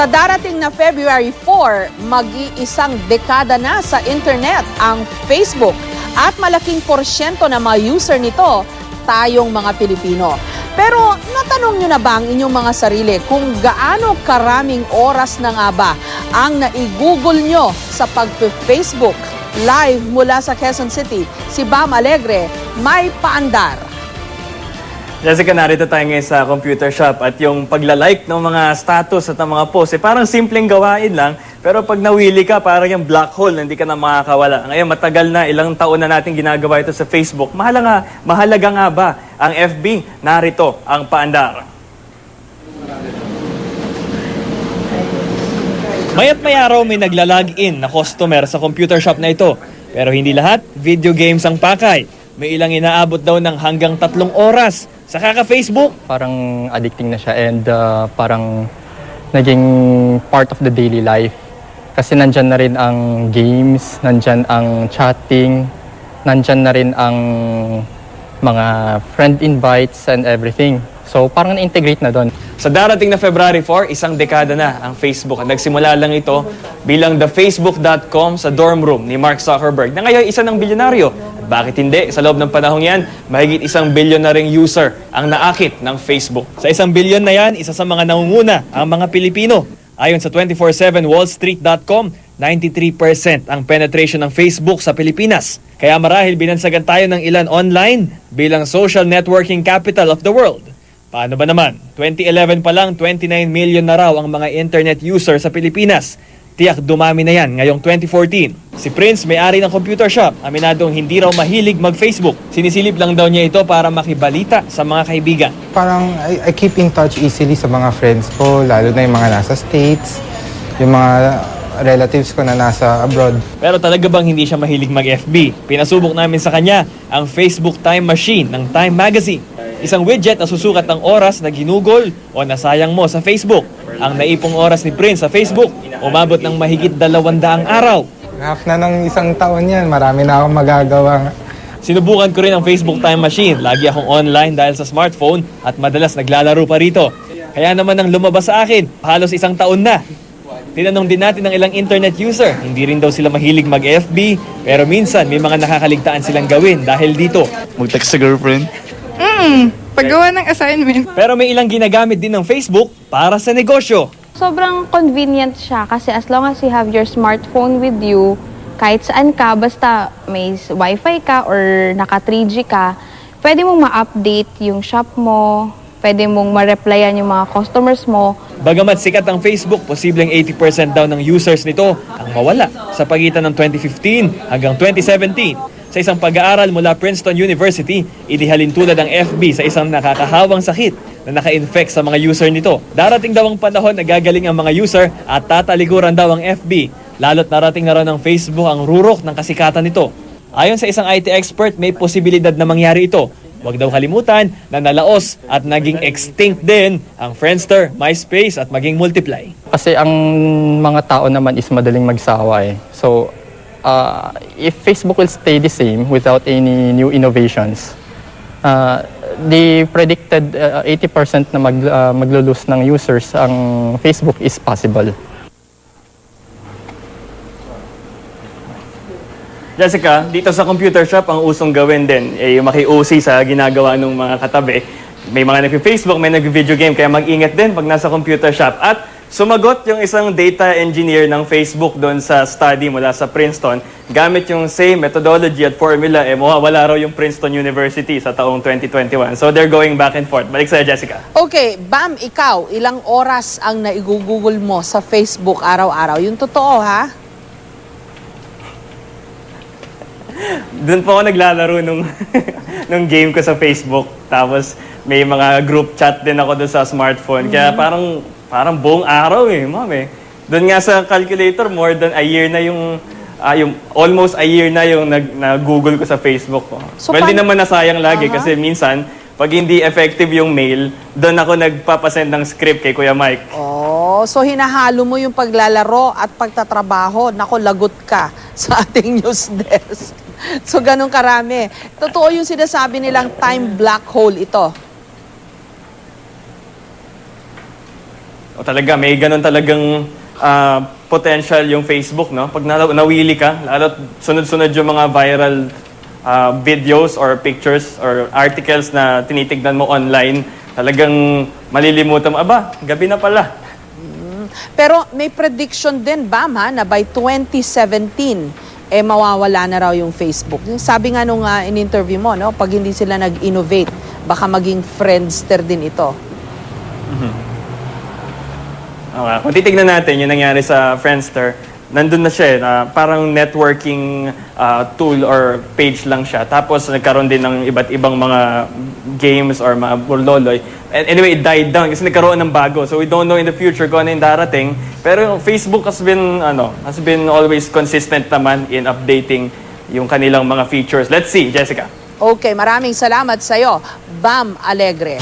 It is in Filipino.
Sa darating na February 4, mag-iisang dekada na sa internet ang Facebook at malaking porsyento ng mga user nito tayong mga Pilipino. Pero natanong nyo na ba ang inyong mga sarili kung gaano karaming oras na nga ba ang naigugol nyo sa pag-Facebook? Live mula sa Quezon City, si Bam Alegre, may paandar. Jessica, narito tayo ngayon sa computer shop at yung paglalike ng mga status at ng mga post, parang simpleng gawain lang, pero pag nawili ka, parang yung black hole na hindi ka na makakawala. Ngayon, matagal na, ilang taon na natin ginagawa ito sa Facebook. Mahalaga nga ba ang FB? Narito ang paandar. Maya't may araw may nagla-login na customer sa computer shop na ito. Pero hindi lahat, video games ang pakay. May ilang inaabot daw ng hanggang 3 oras sa kaka-Facebook. Parang addicting na siya and parang naging part of the daily life. Kasi nandyan na rin ang games, nandyan ang chatting, nandyan na rin ang mga friend invites and everything. So parang na-integrate na doon. Sa darating na February 4, isang dekada na ang Facebook. Nagsimula lang ito bilang thefacebook.com sa dorm room ni Mark Zuckerberg na ngayon isa ng bilyonaryo. At bakit hindi? Sa loob ng panahong yan, mahigit 1 bilyon na ring user ang naakit ng Facebook. Sa 1 bilyon na yan, isa sa mga nangunguna ang mga Pilipino. Ayon sa 247wallstreet.com, 93% ang penetration ng Facebook sa Pilipinas. Kaya marahil binansagan tayo ng ilan online bilang social networking capital of the world. Paano ba naman? 2011 pa lang, 29 million na raw ang mga internet user sa Pilipinas. Tiyak dumami na yan ngayong 2014. Si Prince, may-ari ng computer shop, aminadong hindi raw mahilig mag-Facebook. Sinisilip lang daw niya ito para makibalita sa mga kaibigan. Parang I keep in touch easily sa mga friends ko, lalo na yung mga nasa States, yung mga relatives ko na nasa abroad. Pero talaga bang hindi siya mahilig mag-FB? Pinasubok namin sa kanya ang Facebook Time Machine ng Time Magazine. Isang widget na susukat ng oras na ginugol o nasayang mo sa Facebook. Ang naipong oras ni Prince sa Facebook, umabot ng mahigit 200 araw. Half na ng isang taon yan, marami na akong magagawa. Sinubukan ko rin ang Facebook Time Machine. Lagi akong online dahil sa smartphone at madalas naglalaro pa rito. Kaya naman nang lumabas sa akin, halos 1 taon na. Tinanong din natin ng ilang internet user. Hindi rin daw sila mahilig mag-FB, pero minsan may mga nakakaligtaan silang gawin dahil dito. Mag-text sa girlfriend? Paggawa ng assignment. Pero may ilang ginagamit din ng Facebook para sa negosyo. Sobrang convenient siya kasi as long as you have your smartphone with you, kahit saan ka, basta may wifi ka or naka 3G ka, pwede mong ma-update yung shop mo, pwede mong ma-replyan yung mga customers mo. Bagamat sikat ang Facebook, posibleng 80% daw ng users nito ang mawala sa pagitan ng 2015 hanggang 2017. Sa isang pag-aaral mula Princeton University, inihalin tulad ang FB sa isang nakakahawang sakit na naka-infect sa mga user nito. Darating daw ang panahon na gagaling ang mga user at tatalikuran daw ang FB. Lalo't narating na raw ng Facebook ang rurok ng kasikatan nito. Ayon sa isang IT expert, may posibilidad na mangyari ito. Huwag daw kalimutan na nalaos at naging extinct din ang Friendster, MySpace at maging Multiply. Kasi ang mga tao naman is madaling magsawa eh. So if Facebook will stay the same without any new innovations, the predicted 80% na maglulus ng users ang Facebook is possible. Jessica, dito sa computer shop, ang usong gawin din, yung maki-OC sa ginagawa ng mga katabi. May mga nag-Facebook, may nag-video game, kaya mag-ingat din pag nasa computer shop. At sumagot yung isang data engineer ng Facebook doon sa study mula sa Princeton. Gamit yung same methodology at formula, wala raw yung Princeton University sa taong 2021. So they're going back and forth. Balik sa'yo, Jessica. Okay, Bam, ikaw, ilang oras ang naigugugol mo sa Facebook araw-araw? Yung totoo, ha? Doon po ako naglalaro nung game ko sa Facebook. Tapos may mga group chat din ako doon sa smartphone. Kaya parang buong araw ma'am Doon nga sa calculator, more than a year na yung almost a year na yung na-google ko sa Facebook ko. So, well, di naman nasayang lagi kasi minsan, pag hindi effective yung mail, doon ako nagpapasend ng script kay Kuya Mike. Oh, so hinahalo mo yung paglalaro at pagtatrabaho. Nako, lagot ka sa ating news desk. So, ganun karami. Totoo yung sinasabi nilang time black hole ito. O talaga, may ganun talagang potential yung Facebook, no? Pag nawili ka, lalo sunod-sunod yung mga viral videos or pictures or articles na tinitignan mo online, talagang malilimutan mo, aba, gabi na pala. Pero may prediction din, Bam, ha, na by 2017, mawawala na raw yung Facebook. Sabi nga nung in-interview mo, no, pag hindi sila nag-innovate, baka maging Friendster din ito. Okay. Kung titignan natin yung nangyari sa Friendster, nandun na siya, parang networking tool or page lang siya. Tapos nagkaroon din ng iba't ibang mga games or mga burloloy. And anyway, it died down kasi nagkaroon ng bago. So we don't know in the future kung ano yung darating. Pero yung Facebook has been always consistent naman in updating yung kanilang mga features. Let's see, Jessica. Okay, maraming salamat sa'yo, Bam Alegre.